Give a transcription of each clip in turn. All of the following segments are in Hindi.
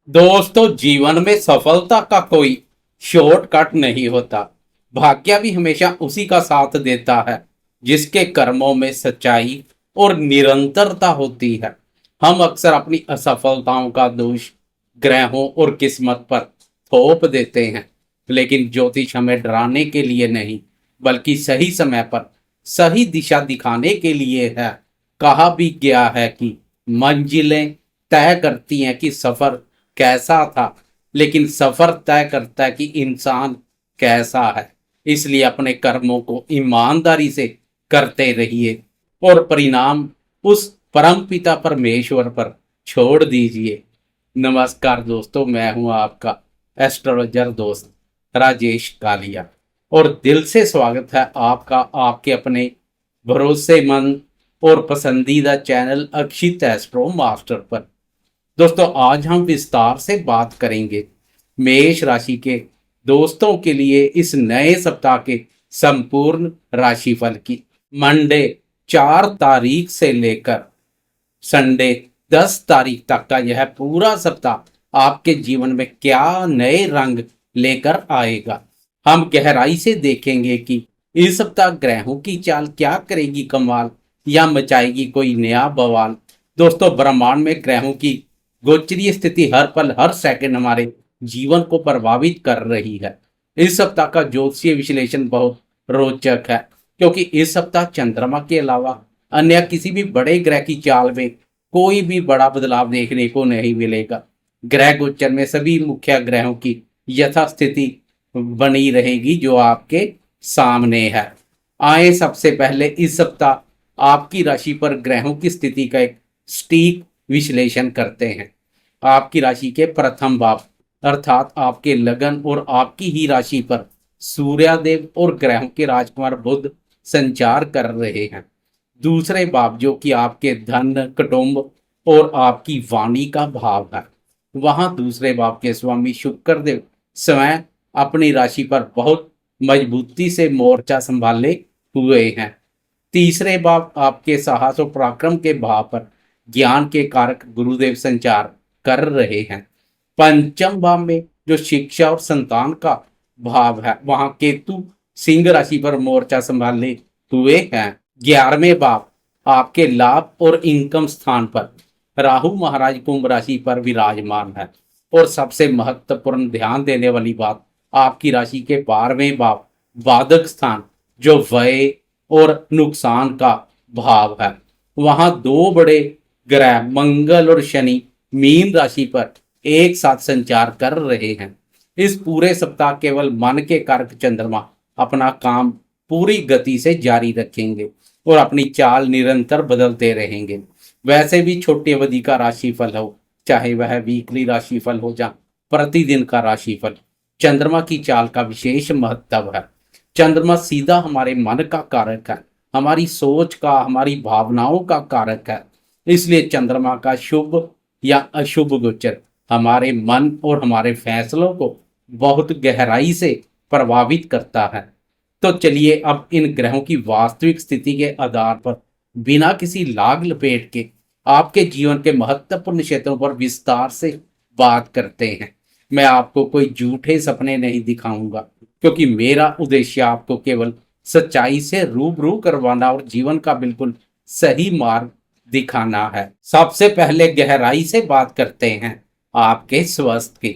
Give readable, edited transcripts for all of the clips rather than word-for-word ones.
दोस्तों, जीवन में सफलता का कोई शॉर्टकट नहीं होता। भाग्य भी हमेशा उसी का साथ देता है जिसके कर्मों में सच्चाई और निरंतरता होती है। हम अक्सर अपनी असफलताओं का दोष ग्रहों और किस्मत पर थोप देते हैं, लेकिन ज्योतिष हमें डराने के लिए नहीं, बल्कि सही समय पर सही दिशा दिखाने के लिए है। कहा भी गया है कि मंजिलें तय करती हैं कि सफर कैसा था, लेकिन सफर तय करता है कि इंसान कैसा है। इसलिए अपने कर्मों को ईमानदारी से करते रहिए और परिणाम उस परम पिता परमेश्वर पर छोड़ दीजिए। नमस्कार दोस्तों, मैं हूं आपका एस्ट्रोलॉजर दोस्त राजेश कालिया और दिल से स्वागत है आपका आपके अपने भरोसेमंद और पसंदीदा चैनल अक्षित एस्ट्रो मास्टर पर। दोस्तों, आज हम विस्तार से बात करेंगे मेष राशि के दोस्तों के लिए इस नए सप्ताह के संपूर्ण राशिफल की। मंडे 4 तारीख से लेकर संडे 10 तारीख तक का यह पूरा सप्ताह आपके जीवन में क्या नए रंग लेकर आएगा। हम गहराई से देखेंगे कि इस सप्ताह ग्रहों की चाल क्या करेगी कमाल, या मचाएगी कोई नया बवाल। दोस्तों, ब्रह्मांड में ग्रहों की गोचरीय स्थिति हर पल हर सेकंड हमारे जीवन को प्रभावित कर रही है। इस सप्ताह का ज्योतिषीय विश्लेषण बहुत रोचक है, क्योंकि इस सप्ताह चंद्रमा के अलावा अन्य किसी भी बड़े ग्रह की चाल में कोई भी बड़ा बदलाव देखने को नहीं मिलेगा। ग्रह गोचर में सभी मुख्य ग्रहों की यथास्थिति बनी रहेगी जो आपके सामने है। आए सबसे पहले इस सप्ताह आपकी राशि पर ग्रहों की स्थिति का एक सटीक विश्लेषण करते हैं। आपकी राशि के प्रथम भाव अर्थात आपके लगन और आपकी ही राशि पर सूर्यदेव और ग्रहों के राजकुमार बुध संचार कर रहे हैं। दूसरे भाव जो कि आपके धन कुटुंब और आपकी वाणी का भाव है, वहां दूसरे भाव के स्वामी शुक्रदेव स्वयं अपनी राशि पर बहुत मजबूती से मोर्चा संभाले हुए हैं। तीसरे भाव आपके साहस और पराक्रम के भाव पर ज्ञान के कारक गुरुदेव संचार कर रहे हैं। पंचम भाव में जो शिक्षा और संतान का भाव है, वहां केतु सिंह राशि पर मोर्चा संभाले हुए हैं। 11वें भाव आपके लाभ और इनकम स्थान पर राहु महाराज कुंभ राशि पर विराजमान है। और सबसे महत्वपूर्ण ध्यान देने वाली बात, आपकी राशि के 12वें भाव बाधक स्थान जो व्यय और नुकसान का भाव है, वहां दो बड़े ग्रह मंगल और शनि मीन राशि पर एक साथ संचार कर रहे हैं। इस पूरे सप्ताह केवल मन के कारक चंद्रमा अपना काम पूरी गति से जारी रखेंगे और अपनी चाल निरंतर बदलते रहेंगे। वैसे भी छोटी अवधि का राशिफल हो, चाहे वह वीकली राशिफल हो या प्रतिदिन का राशिफल, चंद्रमा की चाल का विशेष महत्व है। चंद्रमा सीधा हमारे मन का कारक है, हमारी सोच का, हमारी भावनाओं का कारक है। इसलिए चंद्रमा का शुभ या अशुभ गोचर हमारे मन और हमारे फैसलों को बहुत गहराई से प्रभावित करता है। तो चलिए अब इन ग्रहों की वास्तविक स्थिति के आधार पर बिना किसी लाग लपेट के आपके जीवन के महत्वपूर्ण क्षेत्रों पर विस्तार से बात करते हैं। मैं आपको कोई झूठे सपने नहीं दिखाऊंगा, क्योंकि मेरा उद्देश्य आपको केवल सच्चाई से रूबरू करवाना और जीवन का बिल्कुल सही मार्ग दिखाना है। सबसे पहले गहराई से बात करते हैं आपके स्वास्थ्य की।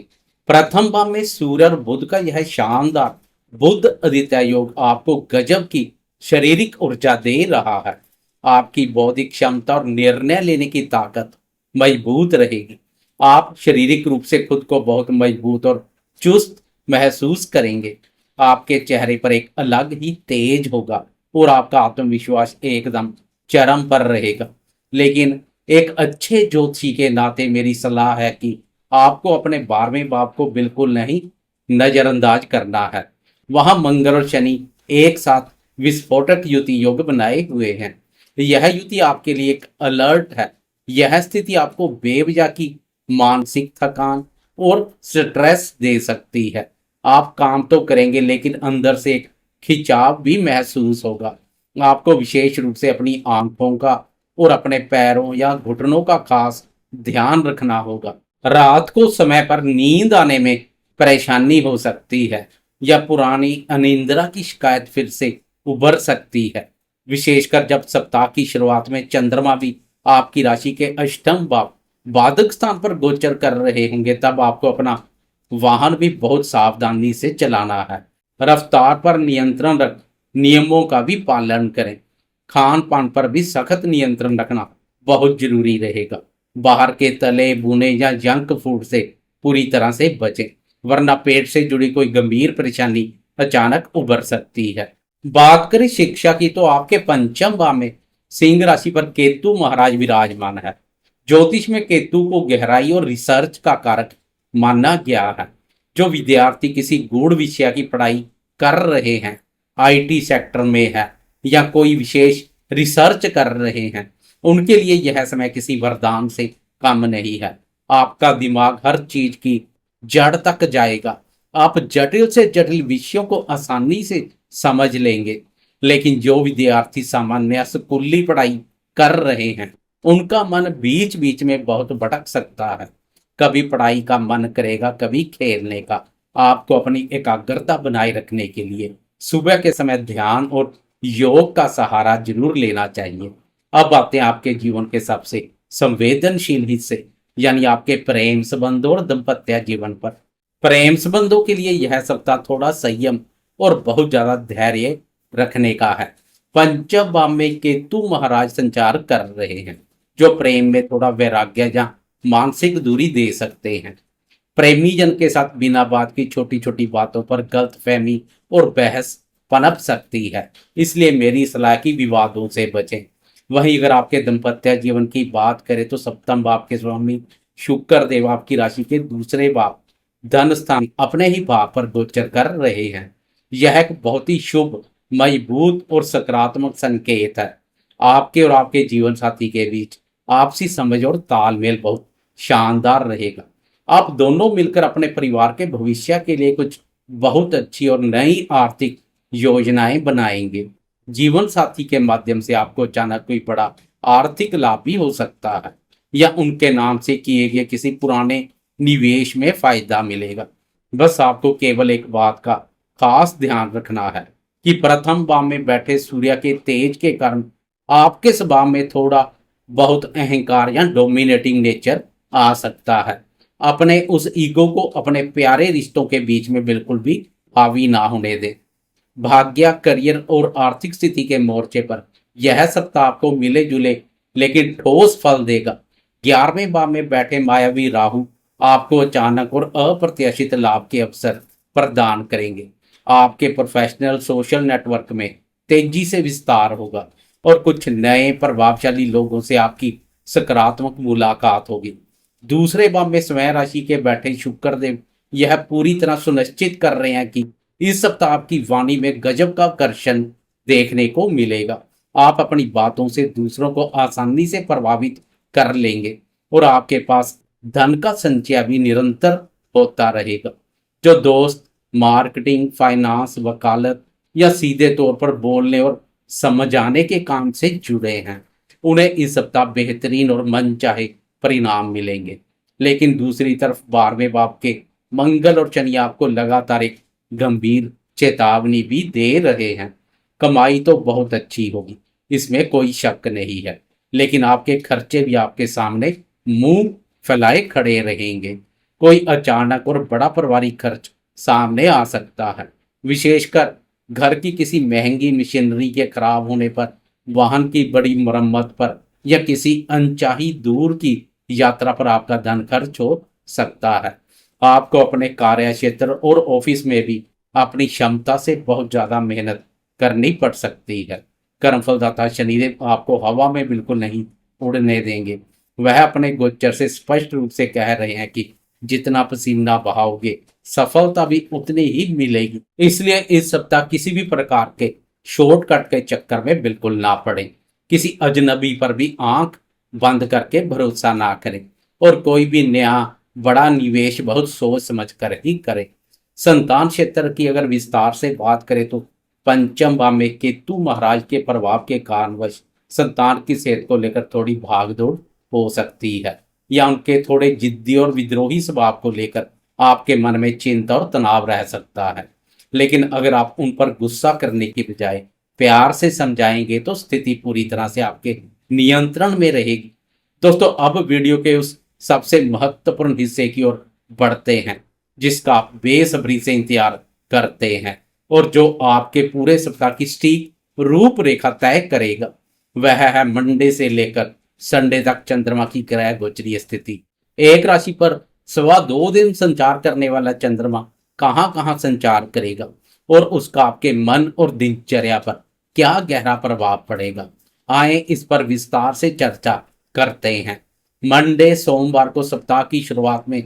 प्रथम भाव में सूर्य और बुध का यह शानदार बुध आदित्य योग आपको गजब की शारीरिक ऊर्जा दे रहा है। आपकी बौद्धिक क्षमता और निर्णय लेने की ताकत मजबूत रहेगी। आप शारीरिक रूप से खुद को बहुत मजबूत और चुस्त महसूस करेंगे। आपके चेहरे पर एक अलग ही तेज होगा और आपका आत्मविश्वास एकदम चरम पर रहेगा। लेकिन एक अच्छे ज्योतिषी के नाते मेरी सलाह है कि आपको अपने 12वें भाव को बिल्कुल नहीं नजरअंदाज करना है। वहां मंगल और शनि एक साथ विस्फोटक युति योग बनाए हुए हैं। यह युति आपके लिए एक अलर्ट है। यह स्थिति आपको बेवजह की मानसिक थकान और स्ट्रेस दे सकती है। आप काम तो करेंगे, लेकिन अंदर से एक खिंचाव भी महसूस होगा। आपको विशेष रूप से अपनी आंखों का और अपने पैरों या घुटनों का खास ध्यान रखना होगा। रात को समय पर नींद आने में परेशानी हो सकती है या पुरानी अनिद्रा की शिकायत फिर से उभर सकती है। विशेषकर जब सप्ताह की शुरुआत में चंद्रमा भी आपकी राशि के अष्टम भाव बाधक स्थान पर गोचर कर रहे होंगे, तब आपको अपना वाहन भी बहुत सावधानी से चलाना है। रफ्तार पर नियंत्रण रख, नियमों का भी पालन करें। खान पान पर भी सख्त नियंत्रण रखना बहुत जरूरी रहेगा। बाहर के तले भुने या जंक फूड से पूरी तरह से बचें, वरना पेट से जुड़ी कोई गंभीर परेशानी अचानक उभर सकती है। बात करें शिक्षा की, तो आपके पंचम भाव में सिंह राशि पर केतु महाराज विराजमान है। ज्योतिष में केतु को गहराई और रिसर्च का कारक माना गया है। जो विद्यार्थी किसी गूढ़ विषय की पढ़ाई कर रहे हैं, आईटी सेक्टर में है या कोई विशेष रिसर्च कर रहे हैं, उनके लिए यह समय किसी वरदान से कम नहीं है। आपका दिमाग हर चीज की जड़ तक जाएगा। आप जटिल से जटिल विषयों को आसानी से समझ लेंगे। लेकिन जो विद्यार्थी सामान्य स्कूली पढ़ाई कर रहे हैं, उनका मन बीच बीच में बहुत भटक सकता है। कभी पढ़ाई का मन करेगा, कभी खेलने का। आपको अपनी एकाग्रता बनाए रखने के लिए सुबह के समय ध्यान और योग का सहारा जरूर लेना चाहिए। अब आते हैं आपके जीवन के सबसे संवेदनशील हिस्से, यानी आपके प्रेम संबंधों और दाम्पत्य जीवन पर। प्रेम संबंधों के लिए यह सप्ताह थोड़ा संयम और बहुत ज्यादा धैर्य रखने का है। पंचम भाव में केतु महाराज संचार कर रहे हैं, जो प्रेम में थोड़ा वैराग्य या मानसिक दूरी दे सकते हैं। प्रेमी जन के साथ बिना बात की छोटी छोटी बातों पर गलतफहमी और बहस पनप सकती है, इसलिए मेरी सलाह की विवादों से बचें। वहीं अगर आपके दाम्पत्य जीवन की बात करें, तो सप्तम भाव के स्वामी शुक्र देव आपकी राशि के दूसरे भाव धन स्थान अपने ही भाव पर गोचर कर रहे हैं। यह एक बहुत ही शुभ, मजबूत और सकारात्मक संकेत है। आपके और आपके जीवन साथी के बीच आपसी समझ और तालमेल बहुत शानदार रहेगा। आप दोनों मिलकर अपने परिवार के भविष्य के लिए कुछ बहुत अच्छी और नई आर्थिक योजनाएं बनाएंगे। जीवन साथी के माध्यम से आपको अचानक कोई बड़ा आर्थिक लाभ भी हो सकता है या उनके नाम से किए गए किसी पुराने निवेश में फायदा मिलेगा। बस आपको केवल एक बात का खास ध्यान रखना है कि प्रथम भाव में बैठे सूर्य के तेज के कारण आपके स्वभाव में थोड़ा बहुत अहंकार या डोमिनेटिंग नेचर आ सकता है। अपने उस ईगो को अपने प्यारे रिश्तों के बीच में बिल्कुल भी हावी ना होने दें। भाग्य, करियर और आर्थिक स्थिति के मोर्चे पर यह सप्ताह आपको मिले जुले लेकिन ठोस फल देगा। 11वें भाव में बैठे मायावी राहु आपको अचानक और अप्रत्याशित लाभ के अवसर प्रदान करेंगे। आपके प्रोफेशनल सोशल नेटवर्क में तेजी से विस्तार होगा और कुछ नए प्रभावशाली लोगों से आपकी सकारात्मक मुलाकात होगी। दूसरे भाव में स्वयं राशि के बैठे शुक्र देव यह पूरी तरह सुनिश्चित कर रहे हैं कि इस सप्ताह आपकी वाणी में गजब का कर्षण देखने को मिलेगा। आप अपनी बातों से दूसरों को आसानी से प्रभावित कर लेंगे और आपके पास धन का संचय भी निरंतर होता रहेगा। जो दोस्त मार्केटिंग, फाइनेंस, वकालत या सीधे तौर पर बोलने और समझाने के काम से जुड़े हैं, उन्हें इस सप्ताह बेहतरीन और मनचाहे परिणाम मिलेंगे। लेकिन दूसरी तरफ 12वें भाव के मंगल और शनि आपको लगातार एक गंभीर चेतावनी भी दे रहे हैं। कमाई तो बहुत अच्छी होगी, इसमें कोई शक नहीं है, लेकिन आपके खर्चे भी आपके सामने मुंह फैलाए खड़े रहेंगे। कोई अचानक और बड़ा पारिवारिक खर्च सामने आ सकता है, विशेषकर घर की किसी महंगी मशीनरी के खराब होने पर, वाहन की बड़ी मरम्मत पर या किसी अनचाही दूर की यात्रा पर आपका धन खर्च हो सकता है। आपको अपने कार्य क्षेत्र और ऑफिस में भी अपनी क्षमता से बहुत ज्यादा मेहनत करनी पड़ सकती है। कर्मफलदाता शनिदेव आपको हवा में बिल्कुल नहीं उड़ने देंगे। वह अपने गोचर से स्पष्ट रूप से कह रहे हैं कि जितना पसीना बहाओगे, सफलता भी उतनी ही मिलेगी। इसलिए इस सप्ताह किसी भी प्रकार के शॉर्टकट के चक्कर में बिल्कुल ना पड़े। किसी अजनबी पर भी आंख बंद करके भरोसा ना करें और कोई भी नया बड़ा निवेश बहुत सोच समझ कर ही करें। संतान क्षेत्र की अगर विस्तार से बात करें, तो पंचम भाव में केतु महाराज के प्रभाव के कारणवश संतान की सेहत को लेकर थोड़ी भागदौड़ हो सकती है। या उनके थोड़े जिद्दी और विद्रोही स्वभाव को लेकर आपके मन में चिंता और तनाव रह सकता है। लेकिन अगर आप उन पर गुस्सा करने की बजाय प्यार से समझाएंगे तो स्थिति पूरी तरह से आपके नियंत्रण में रहेगी। दोस्तों, अब वीडियो के उस सबसे महत्वपूर्ण हिस्से की ओर बढ़ते हैं जिसका आप बेसब्री से इंतजार करते हैं और जो आपके पूरे सप्ताह की सटीक रूपरेखा तय करेगा। वह है मंडे से लेकर संडे तक चंद्रमा की ग्रह गोचरीय स्थिति। एक राशि पर सवा 2 दिन संचार करने वाला चंद्रमा कहाँ कहाँ संचार करेगा और उसका आपके मन और दिनचर्या पर क्या गहरा प्रभाव पड़ेगा, आए इस पर विस्तार से चर्चा करते हैं। मंडे सोमवार को सप्ताह की शुरुआत में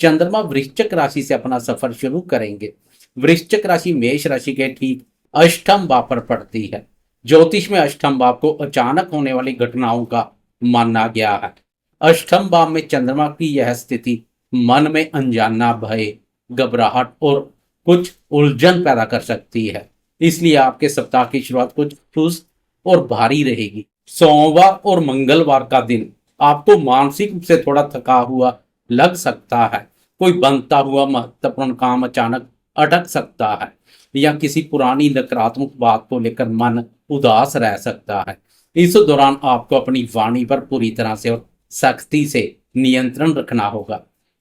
चंद्रमा वृश्चिक राशि से अपना सफर शुरू करेंगे। वृश्चिक राशि मेष राशि के ठीक अष्टम भाव पर पड़ती है। ज्योतिष में अष्टम भाव को अचानक होने वाली घटनाओं का माना गया है। अष्टम भाव में चंद्रमा की यह स्थिति मन में अनजाना भय, घबराहट और कुछ उलझन पैदा कर सकती है। इसलिए आपके सप्ताह की शुरुआत कुछ सुस्त और भारी रहेगी। सोमवार और मंगलवार का दिन आपको मानसिक रूप से थोड़ा थका हुआ लग सकता है। कोई बनता हुआ महत्वपूर्ण काम अचानक अटक सकता है या किसी पुरानी नकारात्मक बात को लेकर मन उदास रह सकता है। इस दौरान आपको अपनी वाणी पर पूरी तरह से और सख्ती से नियंत्रण रखना होगा।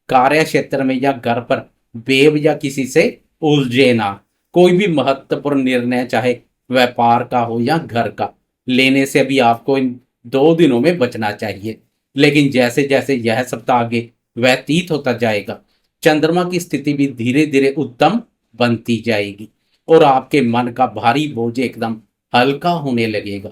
कार्य क्षेत्र में या घर पर बेवजह किसी से उलझे ना। कोई भी महत्वपूर्ण निर्णय, चाहे व्यापार का हो या घर का, लेने से भी आपको इन 2 दिनों में बचना चाहिए। लेकिन जैसे जैसे यह सप्ताह आगे व्यतीत होता जाएगा, चंद्रमा की स्थिति भी धीरे धीरे उत्तम बनती जाएगी और आपके मन का भारी बोझ एकदम हल्का होने लगेगा।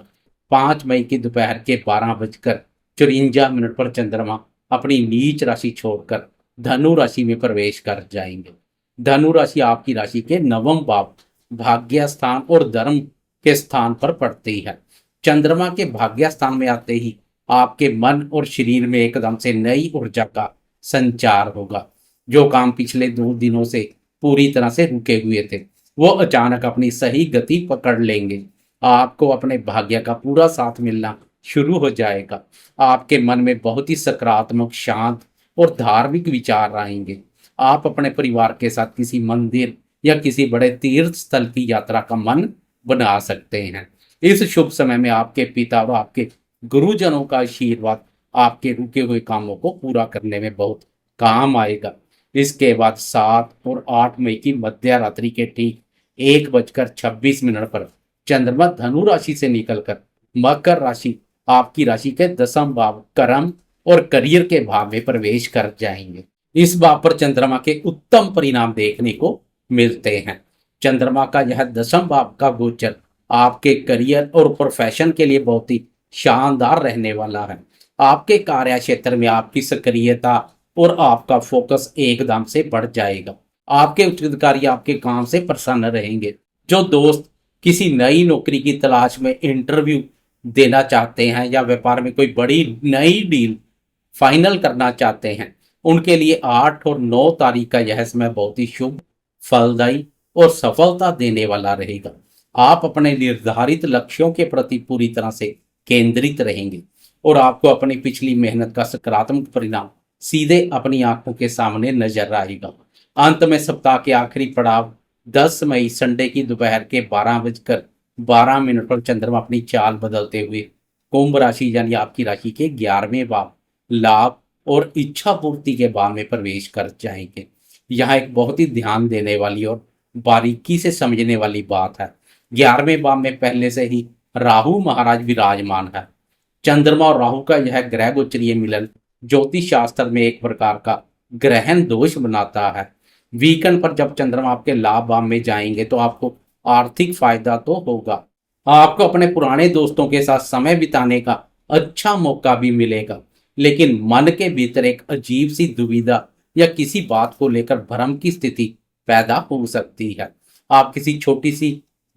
5 मई की दोपहर के 12:54 पर चंद्रमा अपनी नीच राशि छोड़कर धनु राशि में प्रवेश कर जाएंगे। धनु राशि आपकी राशि के 9वें भाव, भाग्य स्थान और धर्म के स्थान पर पड़ती है। चंद्रमा के भाग्य स्थान में आते ही आपके मन और शरीर में एकदम से नई ऊर्जा का संचार होगा। जो काम पिछले 2 दिनों से पूरी तरह से रुके हुए थे वो अचानक अपनी सही गति पकड़ लेंगे। आपको अपने भाग्य का पूरा साथ मिलना शुरू हो जाएगा। आपके मन में बहुत ही सकारात्मक, शांत और धार्मिक विचार आएंगे। आप अपने परिवार के साथ किसी मंदिर या किसी बड़े तीर्थ स्थल की यात्रा का मन बना सकते हैं। इस शुभ समय में आपके पिता और आपके गुरुजनों का आशीर्वाद आपके रुके हुए कामों को पूरा करने में बहुत काम आएगा। इसके बाद 7 और 8 मई की मध्य रात्रि के ठीक 1:26 पर चंद्रमा धनु राशि से निकलकर मकर राशि, आपकी राशि के 10वें भाव, कर्म और करियर के भाव में प्रवेश कर जाएंगे। इस भाव पर चंद्रमा के उत्तम परिणाम देखने को मिलते हैं। चंद्रमा का यह 10वें भाव का गोचर आपके करियर और प्रोफेशन के लिए बहुत ही शानदार रहने वाला है। आपके कार्य क्षेत्र में आपकी सक्रियता और आपका फोकस एकदम से बढ़ जाएगा। आपके उच्च अधिकारी आपके काम से प्रसन्न रहेंगे। जो दोस्त किसी नई नौकरी की तलाश में इंटरव्यू देना चाहते हैं या व्यापार में कोई बड़ी नई डील फाइनल करना चाहते हैं, उनके लिए 8 और 9 तारीख का यह समय बहुत ही शुभ, फलदायी और सफलता देने वाला रहेगा। आप अपने निर्धारित लक्ष्यों के प्रति पूरी तरह से केंद्रित रहेंगे और आपको अपनी पिछली मेहनत का सकारात्मक परिणाम सीधे अपनी आंखों के सामने नजर आएगा। अंत में सप्ताह के आखिरी पड़ाव 10 मई संडे की दोपहर के 12:12 पर चंद्रमा अपनी चाल बदलते हुए कुंभ राशि यानी आपकी राशि के 11वें भाव, लाभ और इच्छा पूर्ति के भाव में प्रवेश कर जाएंगे। यहाँ एक बहुत ही ध्यान देने वाली और बारीकी से समझने वाली बात है। 11वें भाव में पहले से ही राहु महाराज विराजमान है। चंद्रमा और राहु का यह ग्रह गोचरीय मिलन ज्योतिष शास्त्र में एक प्रकार का ग्रहण दोष बनाता है। वीकेंड पर जब चंद्रमा आपके लाभ भाव में जाएंगे तो आपको आर्थिक फायदा तो होगा, आपको अपने पुराने दोस्तों के साथ समय बिताने का अच्छा मौका भी मिलेगा, लेकिन मन के भीतर एक अजीब सी दुविधा या किसी बात को लेकर भ्रम की स्थिति पैदा हो सकती है। आप किसी छोटी सी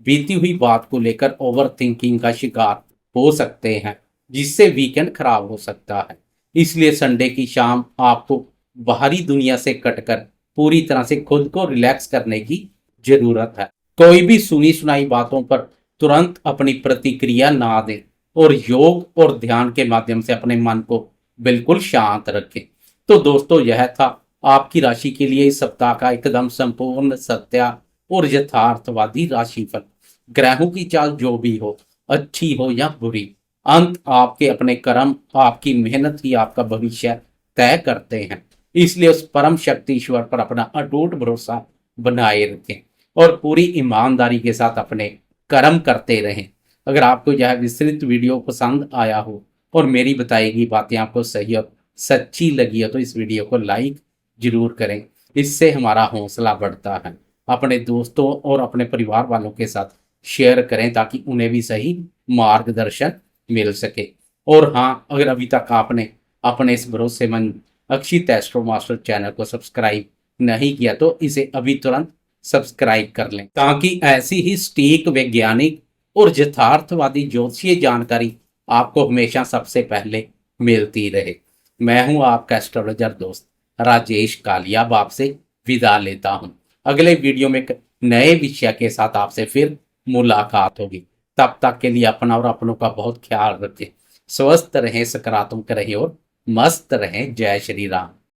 बीती हुई बात को लेकर ओवर थिंकिंग का शिकार हो सकते हैं, जिससे वीकेंड खराब हो सकता है। इसलिए संडे की शाम आपको बाहरी दुनिया से कटकर पूरी तरह से खुद को रिलैक्स करने की जरूरत है। कोई भी सुनी सुनाई बातों पर तुरंत अपनी प्रतिक्रिया ना दें और योग और ध्यान के माध्यम से अपने मन को बिल्कुल शांत रखें। तो दोस्तों, यह था आपकी राशि के लिए इस सप्ताह का एकदम संपूर्ण सत्य और यथार्थवादी राशिफल। ग्रहों की चाल जो भी हो, अच्छी हो या बुरी, अंत आपके अपने कर्म, आपकी मेहनत ही आपका भविष्य तय करते हैं। इसलिए उस परम शक्ति ईश्वर पर अपना अटूट भरोसा बनाए रखें और पूरी ईमानदारी के साथ अपने कर्म करते रहें। अगर आपको यह विस्तृत वीडियो पसंद आया हो और मेरी बताई गई बातें आपको सही और सच्ची लगी हो, तो इस वीडियो को लाइक जरूर करें। इससे हमारा हौसला बढ़ता है। अपने दोस्तों और अपने परिवार वालों के साथ शेयर करें ताकि उन्हें भी सही मार्गदर्शन मिल सके। और हाँ, अगर अभी तक आपने अपने इस भरोसेमंद अक्षित एस्ट्रो मास्टर चैनल को सब्सक्राइब नहीं किया तो इसे अभी तुरंत सब्सक्राइब कर लें ताकि ऐसी ही सटीक, वैज्ञानिक और यथार्थवादी ज्योतिषीय जानकारी आपको हमेशा सबसे पहले मिलती रहे। मैं हूं आपका एस्ट्रोलॉजर दोस्त राजेश कालिया। अब आपसे विदा लेता हूं। अगले वीडियो में एक नए विषय के साथ आपसे फिर मुलाकात होगी। तब तक के लिए अपना और अपनों का बहुत ख्याल रखें। स्वस्थ रहें, सकारात्मक रहें और मस्त रहें। जय श्री राम।